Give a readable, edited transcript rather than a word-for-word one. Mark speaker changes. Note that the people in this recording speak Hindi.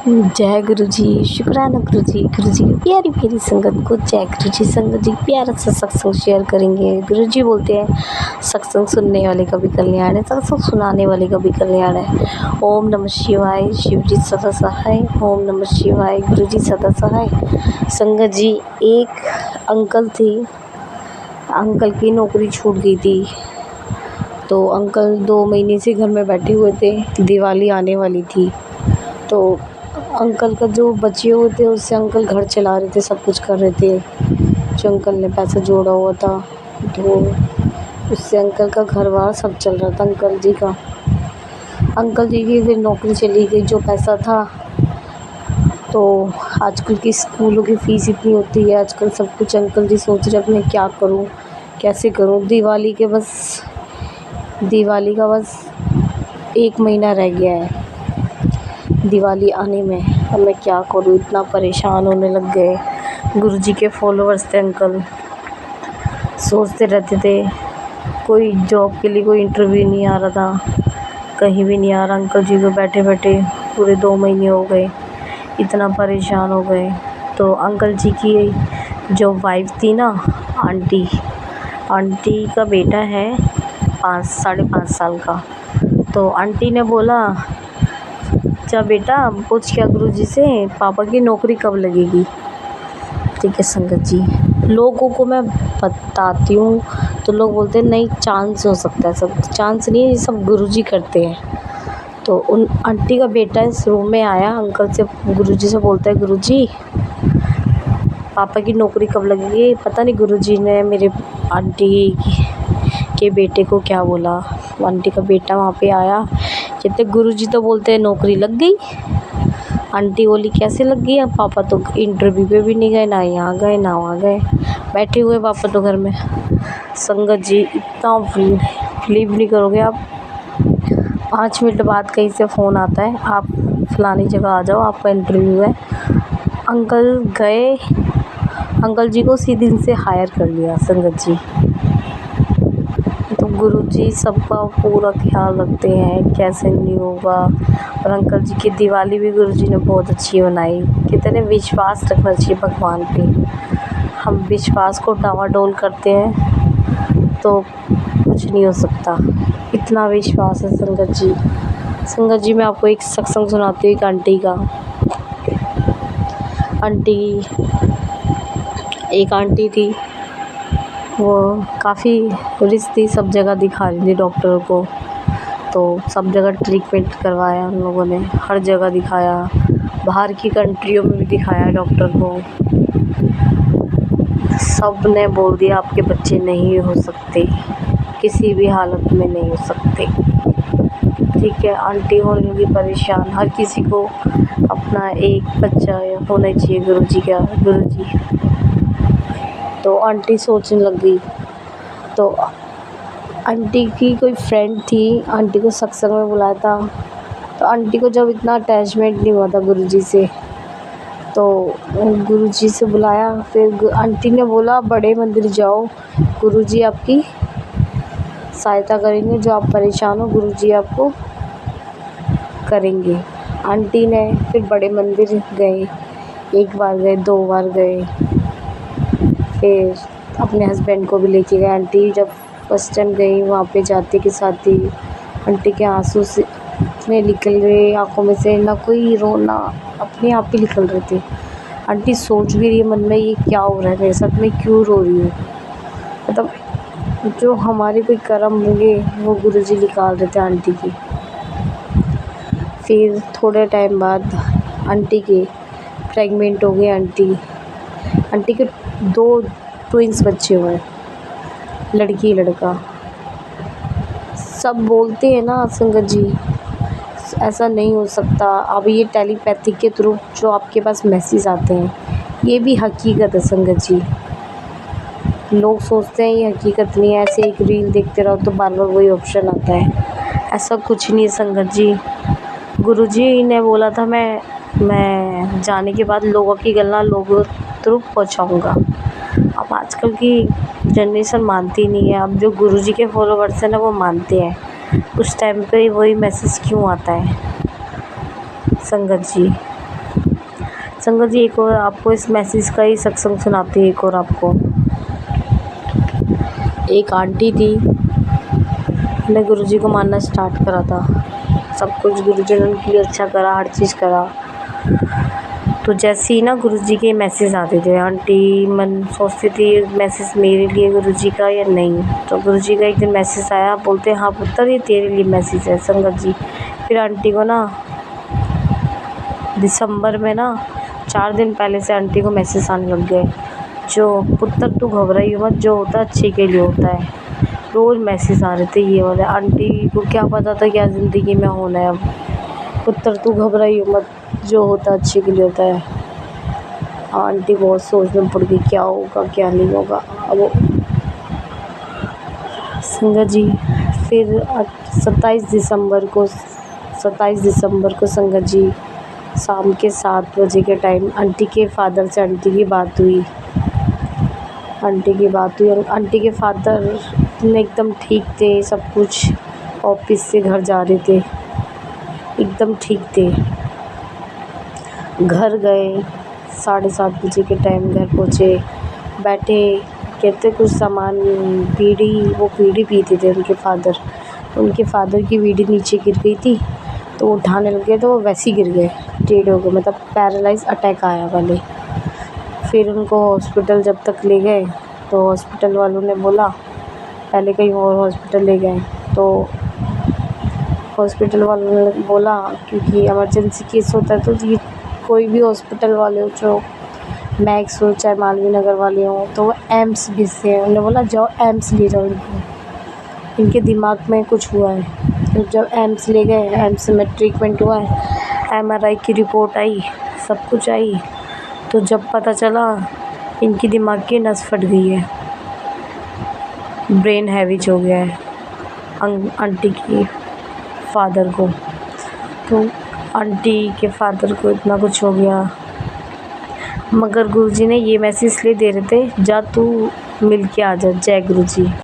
Speaker 1: जय गुरु जी, शुक्राना गुरु जी की प्यारी प्यारी संगत को जय गुरु जी। संगत जी प्यारा सा सत्संग शेयर करेंगे। गुरु जी बोलते हैं सत्संग सुनने वाले का भी कल्याण है, सत्संग सुनाने वाले का भी कल्याण है। ओम नमः शिवाय, शिव जी सदा सहाय। ओम नमः शिवाय, गुरु जी सदा सहाय। संगत जी, एक अंकल थे, अंकल की नौकरी छूट गई थी, तो अंकल 2 महीने से घर में बैठे हुए थे। दिवाली आने वाली थी, तो अंकल का जो बचे हुए थे उससे अंकल घर चला रहे थे, सब कुछ कर रहे थे। जो अंकल ने पैसा जोड़ा हुआ था, तो उससे अंकल का घर बार सब चल रहा था अंकल जी का। अंकल जी की फिर नौकरी चली गई, जो पैसा था, तो आजकल की स्कूलों की फ़ीस इतनी होती है, आजकल सब कुछ अंकल जी सोच रहे अब मैं क्या करूं, कैसे करूं। दिवाली का बस 1 महीना रह गया है दिवाली आने में। अब मैं क्या करूं, इतना परेशान होने लग गए। गुरुजी के फॉलोअर्स थे अंकल, सोचते रहते थे, कोई जॉब के लिए कोई इंटरव्यू नहीं आ रहा था, कहीं भी नहीं आ रहा। अंकल जी को बैठे बैठे पूरे 2 महीने हो गए, इतना परेशान हो गए। तो अंकल जी की जो वाइफ थी ना, आंटी का बेटा है 5 5.5 साल का। तो आंटी ने बोला, अच्छा बेटा पूछ क्या गुरुजी से, पापा की नौकरी कब लगेगी। ठीक है संगत जी, लोगों को मैं बताती हूँ तो लोग बोलते हैं नहीं चांस हो सकता है, सब चांस नहीं है, ये सब गुरुजी करते हैं। तो उन आंटी का बेटा इस रूम में आया, अंकल से गुरुजी से बोलता है, गुरुजी पापा की नौकरी कब लगेगी। पता नहीं गुरुजी ने मेरे आंटी के बेटे को क्या बोला। आंटी का बेटा वहाँ पे आया, कहते गुरुजी तो बोलते हैं नौकरी लग गई। आंटी बोली कैसे लग गई, अब पापा तो इंटरव्यू पे भी नहीं गए, ना यहाँ गए ना वहाँ गए, बैठे हुए पापा तो घर में। संगत जी इतना बिलीव नहीं करोगे आप, 5 मिनट बाद कहीं से फ़ोन आता है, आप फलानी जगह आ जाओ, आपका इंटरव्यू है। अंकल गए, अंकल जी को उसी दिन से हायर कर लिया। संगत जी तो गुरुजी सबका पूरा ख्याल रखते हैं, कैसे नहीं होगा। और अंकल जी की दिवाली भी गुरुजी ने बहुत अच्छी बनाई। कितने विश्वास रखना चाहिए भगवान पे, हम विश्वास को डावाडोल करते हैं तो कुछ नहीं हो सकता, इतना विश्वास है संगत जी। संगत जी मैं आपको एक सत्संग सुनाती हूँ, एक एक आंटी थी, वो काफ़ी रिस्क थी, सब जगह दिखा रही थी डॉक्टर को, तो सब जगह ट्रीटमेंट करवाया उन लोगों ने, हर जगह दिखाया, बाहर की कंट्रियों में भी दिखाया डॉक्टर को। सब ने बोल दिया आपके बच्चे नहीं हो सकते, किसी भी हालत में नहीं हो सकते। ठीक है, आंटी होने लगी परेशान, हर किसी को अपना एक बच्चा होना चाहिए गुरुजी। तो आंटी सोचने लग गई, तो आंटी की कोई फ्रेंड थी, आंटी को सत्संग में बुलाया था। तो आंटी को जब इतना अटैचमेंट नहीं हुआ था गुरुजी से, तो गुरुजी से बुलाया। फिर आंटी ने बोला बड़े मंदिर जाओ, गुरुजी आपकी सहायता करेंगे, जो आप परेशान हो गुरुजी आपको करेंगे। आंटी ने फिर बड़े मंदिर गए, 1 बार गए, 2 बार गए, फिर अपने हस्बैंड को भी लेके गए। आंटी जब फर्स्ट टाइम गई, वहाँ पे जाते के साथ ही आंटी के आंसू से इतने निकल गए आँखों में से, ना कोई रोना, अपने आप ही निकल रहे थे। आंटी सोच भी रही है मन में, ये क्या हो रहा है मेरे साथ, मैं क्यों रो रही हूँ। मतलब जो हमारे कोई कर्म होंगे वो गुरुजी निकाल रहे थे आंटी की। फिर थोड़े टाइम बाद आंटी के प्रेग्नेंट हो गए। आंटी के 2 ट्विंस बच्चे हुए, लड़की लड़का। सब बोलते हैं ना संगत जी ऐसा नहीं हो सकता, अब ये टेलीपैथिक के थ्रू जो आपके पास मैसेज आते हैं, ये भी हकीकत है संगत जी। लोग सोचते हैं ये हकीकत नहीं है, ऐसे एक रील देखते रहो तो बार बार वही ऑप्शन आता है, ऐसा कुछ नहीं है संगत जी। गुरुजी ने बोला था मैं जाने के बाद लोगों की गल्ला लोगों तक पहुँचाऊँगा। अब आजकल की जनरेशन मानती नहीं है, अब जो गुरुजी के फॉलोवर्स हैं ना वो मानते हैं, उस टाइम पे वही मैसेज क्यों आता है संगत जी। संगत जी एक और आपको इस मैसेज का ही सत्संग सुनाती है। एक और आपको, एक आंटी थी, उन्हें गुरुजी को मानना स्टार्ट करा था। सब कुछ गुरुजी ने उनके लिए अच्छा करा, हर चीज़ करा। तो जैसे ही ना गुरुजी के मैसेज आते थे, आंटी मन सोचती थी मैसेज मेरे लिए गुरुजी का या नहीं। तो गुरुजी का एक दिन मैसेज आया, बोलते हाँ पुत्र ये तेरे लिए मैसेज है संगत जी। फिर आंटी को ना दिसंबर में ना 4 दिन पहले से आंटी को मैसेज आने लग गए, जो पुत्र तू घबराई मत, जो होता है अच्छे के लिए होता है। रोज़ मैसेज आ रहे थे ये वाले। आंटी को क्या पता था क्या ज़िंदगी में होना है अब। पुत्र तू घबराई मत, जो होता है अच्छे के लिए होता है। आंटी बहुत सोच में पड़ गई, क्या होगा क्या नहीं होगा। अब संगत जी फिर 27 दिसंबर को संगत जी शाम के 7 बजे के टाइम आंटी के फादर से आंटी की बात हुई। और आंटी के फादर ने एकदम ठीक थे, सब कुछ ऑफिस से घर जा रहे थे, एकदम ठीक थे। घर गए 7:30 बजे के टाइम, घर पहुँचे, बैठे, कहते कुछ सामान बीड़ी पीते थे उनके फादर की बीड़ी नीचे गिर गई थी, तो उठाने लगे तो वो वैसे ही गिर गए, डेड हो गए, मतलब पैरालाइज अटैक आया पहले। फिर उनको हॉस्पिटल जब तक ले गए तो हॉस्पिटल वालों ने बोला, पहले कहीं और हॉस्पिटल ले गए तो हॉस्पिटल वालों ने बोला क्योंकि इमरजेंसी केस होता है तो ये कोई भी हॉस्पिटल वाले हो, जो मैक्स हो चाहे मालवीय नगर वाले हो, तो वो एम्स भेजते हैं। उन्होंने बोला जाओ एम्स ले जाओ इनको, इनके दिमाग में कुछ हुआ है। तो जब एम्स ले गए, एम्स में ट्रीटमेंट हुआ है, MRI की रिपोर्ट आई, सब कुछ आई, तो जब पता चला इनकी दिमाग की नस फट गई है, ब्रेन हैविज हो गया है आंटी की फादर को। तो आंटी के फादर को इतना कुछ हो गया, मगर गुरुजी ने ये मैसेज इसलिए दे रहे थे, जा तू मिल के आ जा। जय गुरुजी।